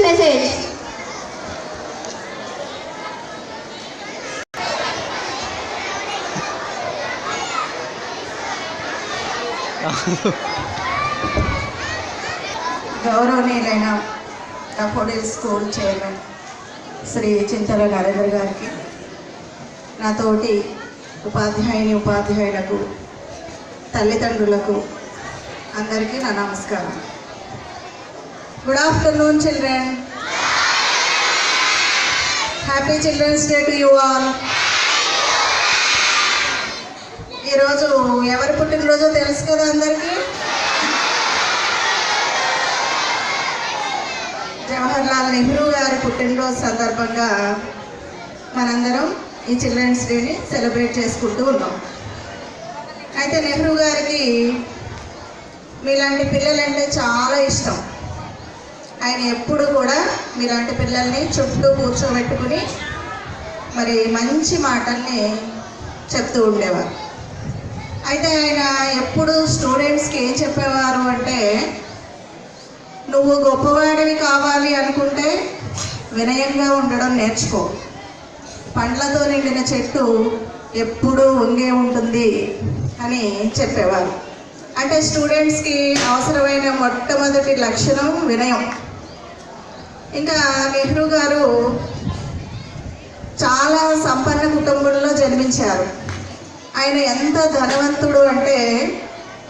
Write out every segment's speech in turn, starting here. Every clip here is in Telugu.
message. గౌరవనీయులైన daffodil school chairman Shri Chintala Narendra గారికి, నా తోటి ఉపాధ్యాయులకు, తల్లిదండ్రులకు అందరికీ నా నమస్కారం. Good afternoon children. Happy children's day to you all. ఈరోజు ఎవరి పుట్టినరోజో తెలుసు కదా అందరికీ. జవహర్లాల్ నెహ్రూ గారి పుట్టినరోజు సందర్భంగా మనందరం ఈ చిల్డ్రన్స్ డేని సెలబ్రేట్ చేసుకుంటూ ఉన్నాం. అయితే నెహ్రూ గారికి మీలాంటి పిల్లలంటే చాలా ఇష్టం. ఆయన ఎప్పుడు కూడా మీలాంటి పిల్లల్ని చుట్టూ కూర్చోబెట్టుకుని మరి మంచి మాటల్ని చెప్తూ ఉండేవారు. అయితే ఆయన ఎప్పుడు స్టూడెంట్స్కి ఏం చెప్పేవారు అంటే, నువ్వు గొప్పవాడివి కావాలి అనుకుంటే వినయంగా ఉండడం నేర్చుకో. పండ్లతో నిండిన చెట్టు ఎప్పుడూ వంగే ఉంటుంది అని చెప్పేవారు. అంటే స్టూడెంట్స్కి అవసరమైన మొట్టమొదటి లక్షణం వినయం. ఇంకా నెహ్రూ గారు చాలా సంపన్న కుటుంబంలో జన్మించారు. ఆయన ఎంత ధనవంతుడు అంటే,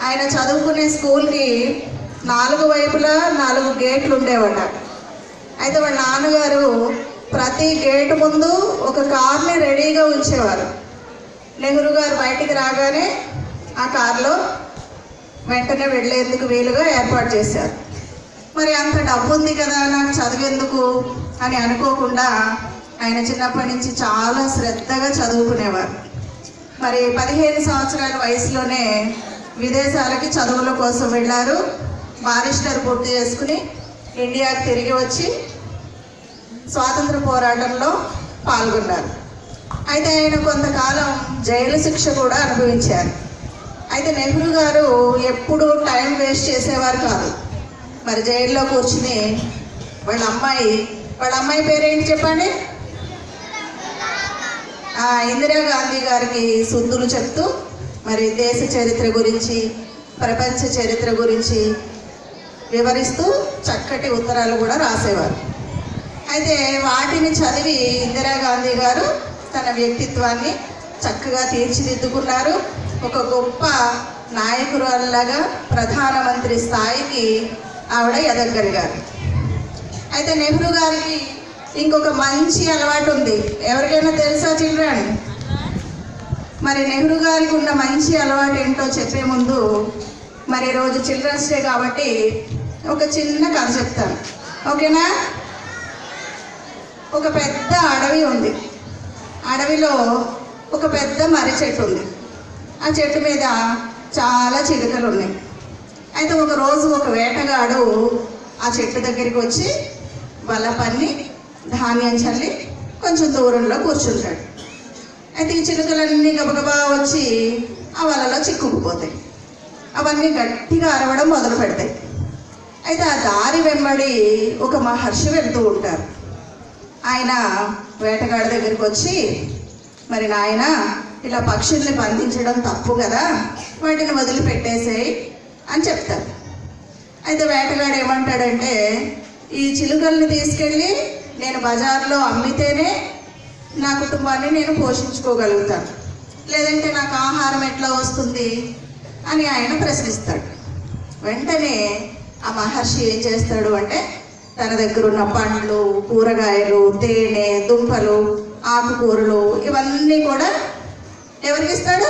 ఆయన చదువుకునే స్కూల్కి 4 వైపులా 4 గేట్లు ఉండేవట. అయితే వాళ్ళ నాన్నగారు ప్రతి గేటు ముందు ఒక కార్ని రెడీగా ఉంచేవారు. నెహ్రూ గారు బయటికి రాగానే ఆ కారులో వెంటనే వెళ్ళేందుకు వీలుగా ఏర్పాటు చేశారు. మరి అంత డబ్బు ఉంది కదా, నాకు చదివేందుకు అని అనుకోకుండా ఆయన చిన్నప్పటి నుంచి చాలా శ్రద్ధగా చదువుకునేవారు. మరి 15 సంవత్సరాల వయసులోనే విదేశాలకి చదువుల కోసం వెళ్ళారు. బారిస్టర్ పూర్తి చేసుకుని ఇండియాకి తిరిగి వచ్చి స్వాతంత్ర పోరాటంలో పాల్గొన్నారు. అయితే ఆయన కొంతకాలం జైలు శిక్ష కూడా అనుభవించారు. అయితే నెహ్రూ గారు ఎప్పుడూ టైం వేస్ట్ చేసేవారు కాదు. మరి జైల్లో కూర్చుని వాళ్ళ అమ్మాయి పేరేంటి చెప్పండి? ఇందిరాగాంధీ గారికి సుద్దులు చెప్తూ మరి దేశ చరిత్ర గురించి, ప్రపంచ చరిత్ర గురించి వివరిస్తూ చక్కటి ఉత్తరాలు కూడా రాసేవారు. అయితే వాటిని చదివి ఇందిరాగాంధీ గారు తన వ్యక్తిత్వాన్ని చక్కగా తీర్చిదిద్దుకున్నారు. ఒక గొప్ప నాయకురాలులాగా ప్రధానమంత్రి స్థాయికి ఆవిడ ఎదగలిగారు. అయితే నెహ్రూ గారికి ఇంకొక మంచి అలవాటు ఉంది. ఎవరికైనా తెలుసా చిల్డ్రన్? మరి నెహ్రూ గారికి ఉన్న మంచి అలవాటు ఏంటో చెప్పే ముందు, మరి ఈరోజు చిల్డ్రన్స్ డే కాబట్టి ఒక చిన్న కథ చెప్తాను, ఓకేనా? ఒక పెద్ద అడవి ఉంది. అడవిలో ఒక పెద్ద మర్రి చెట్టు ఉంది. ఆ చెట్టు మీద చాలా చిలుకలు ఉన్నాయి. అయితే ఒకరోజు ఒక వేటగాడు ఆ చెట్టు దగ్గరికి వచ్చి వల పన్ని ధాన్యం చల్లి కొంచెం దూరంలో కూర్చుంటాడు. అయితే ఈ చిలుకలన్నీ గబగబా వచ్చి ఆ వలలో చిక్కుకుపోతాయి. అవన్నీ గట్టిగా అరవడం మొదలు పెడతాయి. అయితే ఆ దారి వెంబడి ఒక మహర్షి వెళ్తూ ఉంటారు. ఆయన వేటగాడి దగ్గరికి వచ్చి, మరి నాయన, ఇలా పక్షుల్ని బంధించడం తప్పు కదా, వాటిని వదిలిపెట్టేసేయి అని చెప్తారు. అయితే వేటగాడు ఏమంటాడంటే, ఈ చిలుకల్ని తీసుకెళ్ళి నేను బజార్లో అమ్మితేనే నా కుటుంబాన్ని నేను పోషించుకోగలుగుతాను, లేదంటే నాకు ఆహారం ఎట్లా వస్తుంది అని ఆయన ప్రశ్నిస్తాడు. వెంటనే ఆ మహర్షి ఏం చేస్తాడు అంటే, తన దగ్గర ఉన్న పండ్లు, కూరగాయలు, తేనె, దుంపలు, ఆకుకూరలు ఇవన్నీ కూడా ఎవరికి ఇస్తాడు?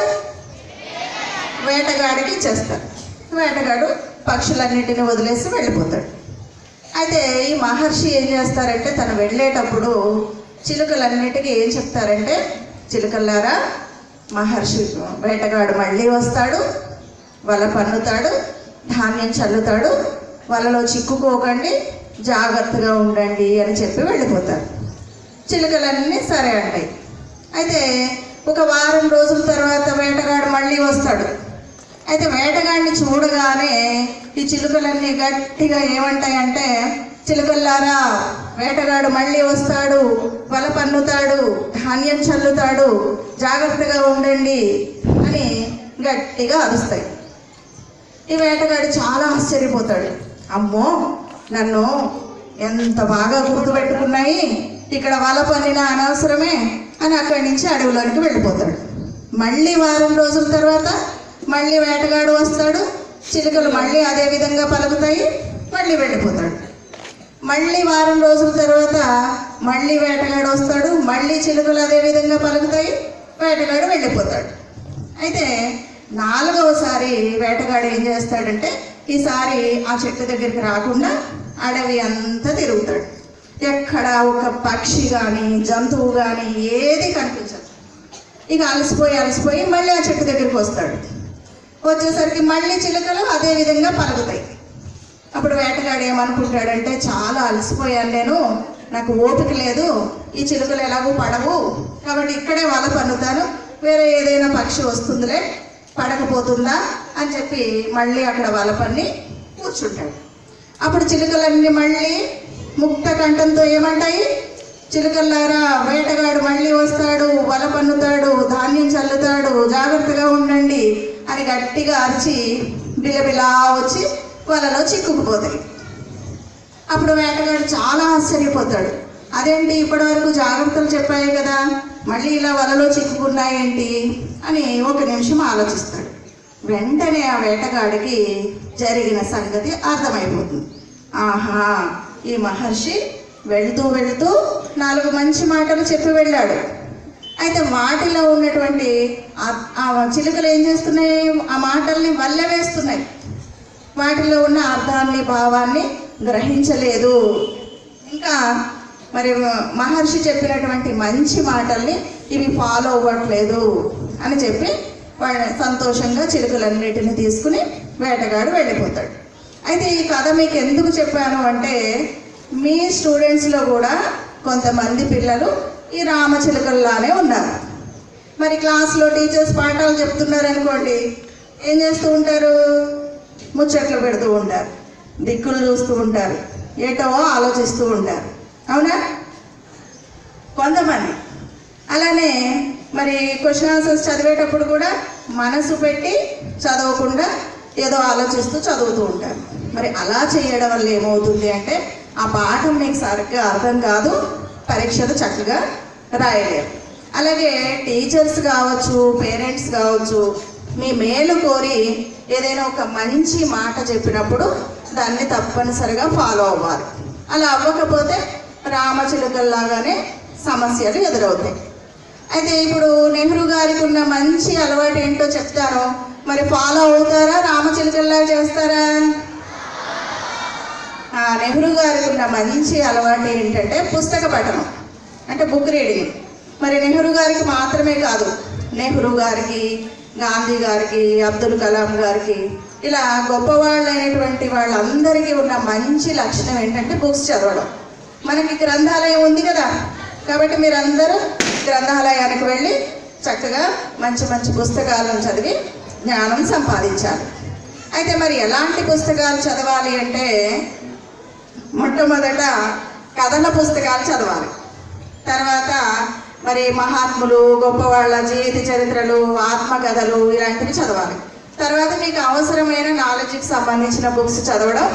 వేటగాడికి ఇచ్చేస్తాడు. వేటగాడు పక్షులన్నింటినీ వదిలేసి వెళ్ళిపోతాడు. అయితే ఈ మహర్షి ఏం చేస్తారంటే, తను వెళ్ళేటప్పుడు చిలుకలన్నిటికీ ఏం చెప్తారంటే, చిలుకల్లారా, మహర్షి వేటగాడు మళ్ళీ వస్తాడు, వల పన్నుతాడు, ధాన్యం చల్లుతాడు, వలలో చిక్కుకోకండి, జాగ్రత్తగా ఉండండి అని చెప్పి వెళ్ళిపోతారు. చిలుకలన్నీ సరే అంటాయి. అయితే ఒక వారం రోజుల తర్వాత వేటగాడు మళ్ళీ వస్తాడు. అయితే వేటగాడిని చూడగానే ఈ చిలుకలన్నీ గట్టిగా ఏమంటాయంటే, చిలుకల్లారా, వేటగాడు మళ్ళీ వస్తాడు, వల పన్నుతాడు, ధాన్యం చల్లుతాడు, జాగ్రత్తగా ఉండండి అని గట్టిగా అరుస్తాయి. ఈ వేటగాడు చాలా ఆశ్చర్యపోతాడు. అమ్మో, నన్ను ఎంత బాగా గుర్తుపెట్టుకున్నాయి, ఇక్కడ వల పన్నిన అనవసరమే అని అక్కడి నుంచి అడవిలోనికి వెళ్ళిపోతాడు. మళ్ళీ వారం రోజుల తర్వాత మళ్ళీ వేటగాడు వస్తాడు, చిలుకలు మళ్ళీ అదే విధంగా పలుకుతాయి, మళ్ళీ వెళ్ళిపోతాడు. మళ్ళీ వారం రోజుల తర్వాత మళ్ళీ వేటగాడు వస్తాడు, మళ్ళీ చిలుకలు అదే విధంగా పలుకుతాయి, వేటగాడు వెళ్ళిపోతాడు. అయితే 4వసారి వేటగాడు ఏం చేస్తాడంటే ఈసారి ఆ చెట్టు దగ్గరికి రాకుండా అడవి అంతా తిరుగుతాడు. ఎక్కడ ఒక పక్షి కానీ జంతువు కానీ ఏది కనిపించదు. ఇక అలసిపోయి మళ్ళీ ఆ చెట్టు దగ్గరికి వస్తాడు. వచ్చేసరికి మళ్ళీ చిలుకలు అదే విధంగా పలుకుతాయి. అప్పుడు వేటగాడు ఏమనుకుంటాడంటే, చాలా అలసిపోయాను నేను, నాకు ఓపిక లేదు, ఈ చిలుకలు ఎలాగో పడవు, కాబట్టి ఇక్కడే వల పన్నుతాను, వేరే ఏదైనా పక్షి వస్తుందిలే, పడకపోతుందా అని చెప్పి మళ్ళీ అక్కడ వల పన్ని కూర్చుంటాడు. అప్పుడు చిలుకలన్నీ మళ్ళీ ముక్త కంఠంతో ఏమంటాయి, చిలుకల్లారా, వేటగాడు మళ్ళీ వస్తాడు, వల పన్నుతాడు, ధాన్యం చల్లుతాడు, జాగ్రత్తగా ఉండండి అని గట్టిగా అరిచి బిలబిలా వచ్చి వలలో చిక్కుకుపోతాయి. అప్పుడు వేటగాడు చాలా ఆశ్చర్యపోతాడు. అదేంటి, ఇప్పటి వరకు జాగ్రత్తలు చెప్పాయి కదా, మళ్ళీ ఇలా వలలో చిక్కుకున్నాయేంటి అని 1 నిమిషం ఆలోచిస్తాడు. వెంటనే ఆ వేటగాడికి జరిగిన సంగతి అర్థమైపోతుంది. ఆహా, ఈ మహర్షి వెళుతూ 4 మంచి మాటలు చెప్పి వెళ్ళాడు. అయితే వాటిలో ఉన్నటువంటి ఆ చిలుకలు ఏం చేస్తున్నాయి, ఆ మాటల్ని వల్ల వేస్తున్నాయి. వాటిలో ఉన్న అర్థాన్ని భావాన్ని గ్రహించలేదు. ఇంకా మరి మహర్షి చెప్పినటువంటి మంచి మాటల్ని ఇవి ఫాలో అవ్వట్లేదు అని చెప్పి వాళ్ళ సంతోషంగా చిలుకలన్నిటిని తీసుకుని వేటగాడు వెళ్ళిపోతాడు. అయితే ఈ కథ మీకు ఎందుకు చెప్పాను అంటే, మీ స్టూడెంట్స్లో కూడా కొంతమంది పిల్లలు ఈ రామచిలుకల్లానే ఉన్నారు. మరి క్లాస్లో టీచర్స్ పాఠాలు చెప్తున్నారు అనుకోండి, ఏం చేస్తూ ఉంటారు, ముచ్చట్లు పెడుతూ ఉంటారు, దిక్కులు చూస్తూ ఉంటారు, ఏటో ఆలోచిస్తూ ఉంటారు. అవునా? కొంతమంది అలానే మరి క్వశ్చన్ ఆన్సర్స్ చదివేటప్పుడు కూడా మనసు పెట్టి చదవకుండా ఏదో ఆలోచిస్తూ చదువుతూ ఉంటారు. మరి అలా చేయడం వల్ల ఏమవుతుంది అంటే, ఆ పాఠం మీకు సరిగ్గా అర్థం కాదు, పరీక్షలు చక్కగా రాయలేరు. అలాగే టీచర్స్ కావచ్చు, పేరెంట్స్ కావచ్చు, మీ మేలు కోరి ఏదైనా ఒక మంచి మాట చెప్పినప్పుడు దాన్ని తప్పనిసరిగా ఫాలో అవ్వాలి. అలా అవ్వకపోతే రామచిలుకల్లాగానే సమస్యలు ఎదురవుతాయి. అయితే ఇప్పుడు నెహ్రూ గారికి ఉన్న మంచి అలవాటు ఏంటో చెప్తాను, మరి ఫాలో అవుతారా, రామచిలుకల్లా చేస్తారా? నెహ్రూ గారికి ఉన్న మంచి అలవాటు ఏంటంటే పుస్తక పఠనం, అంటే బుక్ రీడింగ్. మరి నెహ్రూ గారికి మాత్రమే కాదు, నెహ్రూ గారికి, గాంధీ గారికి, అబ్దుల్ కలాం గారికి, ఇలా గొప్పవాళ్ళైనటువంటి వాళ్ళందరికీ ఉన్న మంచి లక్షణం ఏంటంటే బుక్స్ చదవడం. మనకి గ్రంథాలయం ఉంది కదా, కాబట్టి మీరందరూ గ్రంథాలయానికి వెళ్ళి చక్కగా మంచి మంచి పుస్తకాలను చదివి జ్ఞానం సంపాదించాలి. అయితే మరి ఎలాంటి పుస్తకాలు చదవాలి అంటే, మొట్టమొదట కథల పుస్తకాలు చదవాలి. తర్వాత మరి మహాత్ములు, గొప్పవాళ్ళ జీవిత చరిత్రలు, ఆత్మకథలు ఇలాంటివి చదవాలి. తర్వాత మీకు అవసరమైన నాలెడ్జ్కి సంబంధించిన బుక్స్ చదవడం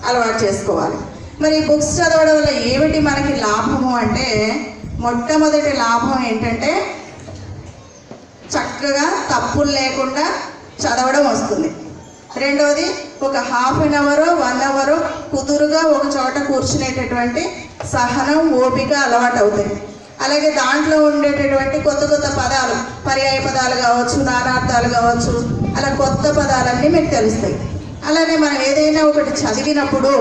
అలవాటు చేసుకోవాలి. మరి బుక్స్ చదవడం వల్ల ఏమిటి మనకి లాభము అంటే, మొట్టమొదటి లాభం ఏంటంటే చక్కగా తప్పులు లేకుండా చదవడం వస్తుంది. రెండవది, ఒక హాఫ్ అన్ అవర్ 1 అవర్ కుదురుగా ఒక చోట కూర్చునేటటువంటి సహనం, ఓపిక అలవాటు అవుతుంది. అలాగే దాంట్లో ఉండేటటువంటి కొత్త కొత్త పదాలు, పర్యాయ పదాలు కావచ్చు, నానార్థాలు కావచ్చు, అలా కొత్త పదాలన్నీ మీకు తెలుస్తాయి. అలానే మనం ఏదైనా ఒకటి చదివినప్పుడు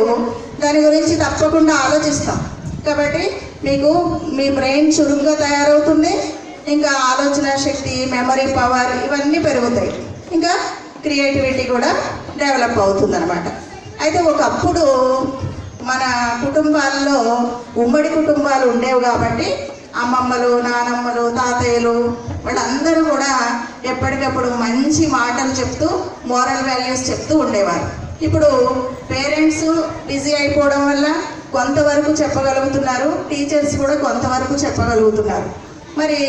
దాని గురించి తప్పకుండా ఆలోచిస్తాం. కాబట్టి మీకు మీ బ్రెయిన్ చురుగ్గా తయారవుతుంది, ఇంకా ఆలోచన శక్తి, మెమరీ పవర్ ఇవన్నీ పెరుగుతాయి, ఇంకా క్రియేటివిటీ కూడా డెవలప్ అవుతుంది అన్నమాట. అయితే ఒకప్పుడు మన కుటుంబాల్లో ఉమ్మడి కుటుంబాలు ఉండేవి కాబట్టి అమ్మమ్మలు, నానమ్మలు, తాతయ్యలు వాళ్ళందరూ కూడా ఎప్పటికప్పుడు మంచి మాటలు చెప్తూ మోరల్ వాల్యూస్ చెప్తూ ఉండేవారు. ఇప్పుడు పేరెంట్స్ బిజీ అయిపోవడం వల్ల కొంతవరకు చెప్పగలుగుతున్నారు, టీచర్స్ కూడా కొంతవరకు చెప్పగలుగుతున్నారు. మరి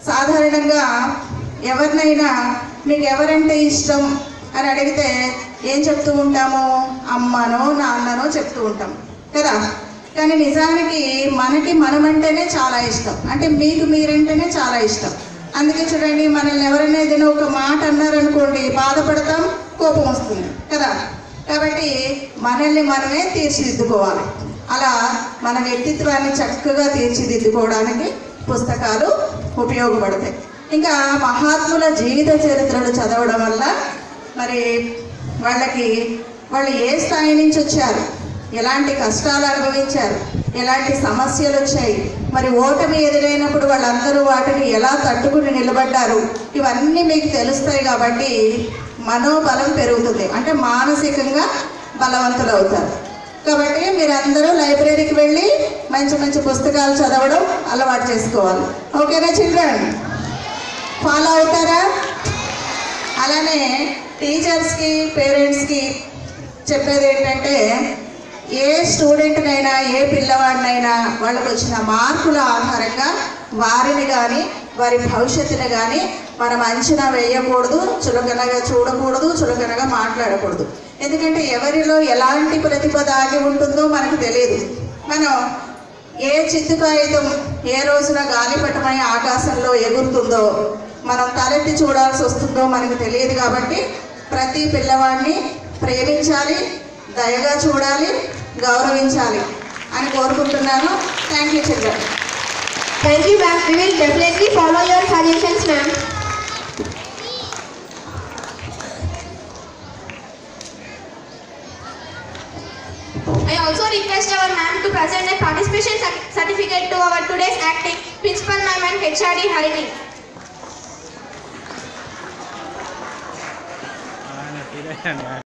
సాధారణంగా ఎవరినైనా మీకు ఎవరంటే ఇష్టం అని అడిగితే ఏం చెప్తూ ఉంటాము? అమ్మనో నాన్ననో చెప్తూ ఉంటాం కదా. కానీ నిజానికి మనకి మనమంటేనే చాలా ఇష్టం, అంటే మీకు మీరంటేనే చాలా ఇష్టం. అందుకే చూడండి, మనల్ని ఎవరైనా ఏదైనా ఒక మాట అన్నారనుకోండి బాధపడతాం, కోపం వస్తుంది కదా. కాబట్టి మనల్ని మనమే తీర్చిదిద్దుకోవాలి. అలా మన వ్యక్తిత్వాన్ని చక్కగా తీర్చిదిద్దుకోవడానికి పుస్తకాలు ఉపయోగపడతాయి. ఇంకా మహాత్ముల జీవిత చరిత్రలు చదవడం వల్ల మరి వాళ్ళు ఏ స్థాయి నుంచి వచ్చారు, ఎలాంటి కష్టాలు అనుభవించారు, ఎలాంటి సమస్యలు వచ్చాయి, మరి ఓటమి ఎదురైనప్పుడు వాళ్ళందరూ వాటిని ఎలా తట్టుకుని నిలబడ్డారు, ఇవన్నీ మీకు తెలుస్తాయి. కాబట్టి మనోబలం పెరుగుతుంది, అంటే మానసికంగా బలవంతులు అవుతారు. కాబట్టి మీరందరూ లైబ్రరీకి వెళ్ళి మంచి మంచి పుస్తకాలు చదవడం అలవాటు చేసుకోవాలి. ఓకేనా చిల్డ్రన్? ఫాలో అవుతారా? అలానే టీచర్స్కి, పేరెంట్స్కి చెప్పేది ఏంటంటే, ఏ స్టూడెంట్నైనా, ఏ పిల్లవాడినైనా వాళ్ళకు వచ్చిన మార్కుల ఆధారంగా వారిని కానీ వారి భవిష్యత్తుని కానీ మనం అంచనా వేయకూడదు, చులకనగా చూడకూడదు, చులకనగా మాట్లాడకూడదు. ఎందుకంటే ఎవరిలో ఎలాంటి ప్రతిభ దాగి ఉంటుందో మనకు తెలియదు. మనం ఏ చిత్తు కాగితం ఏ రోజున గాలిపటమై ఆకాశంలో ఎగురుతుందో, మనం తలెత్తి చూడాల్సి వస్తుందో మనకు తెలియదు. కాబట్టి ప్రతి పిల్లవాడిని ప్రేమించాలి, దయగా చూడాలి, గౌరవించాలి అని కోరుకుంటున్నాను. Thank you children. Thank you, ma'am. We will definitely follow your suggestions, ma'am. I also request our ma'am to present a participation certificate to our today's acting principal ma'am and HRD Harini.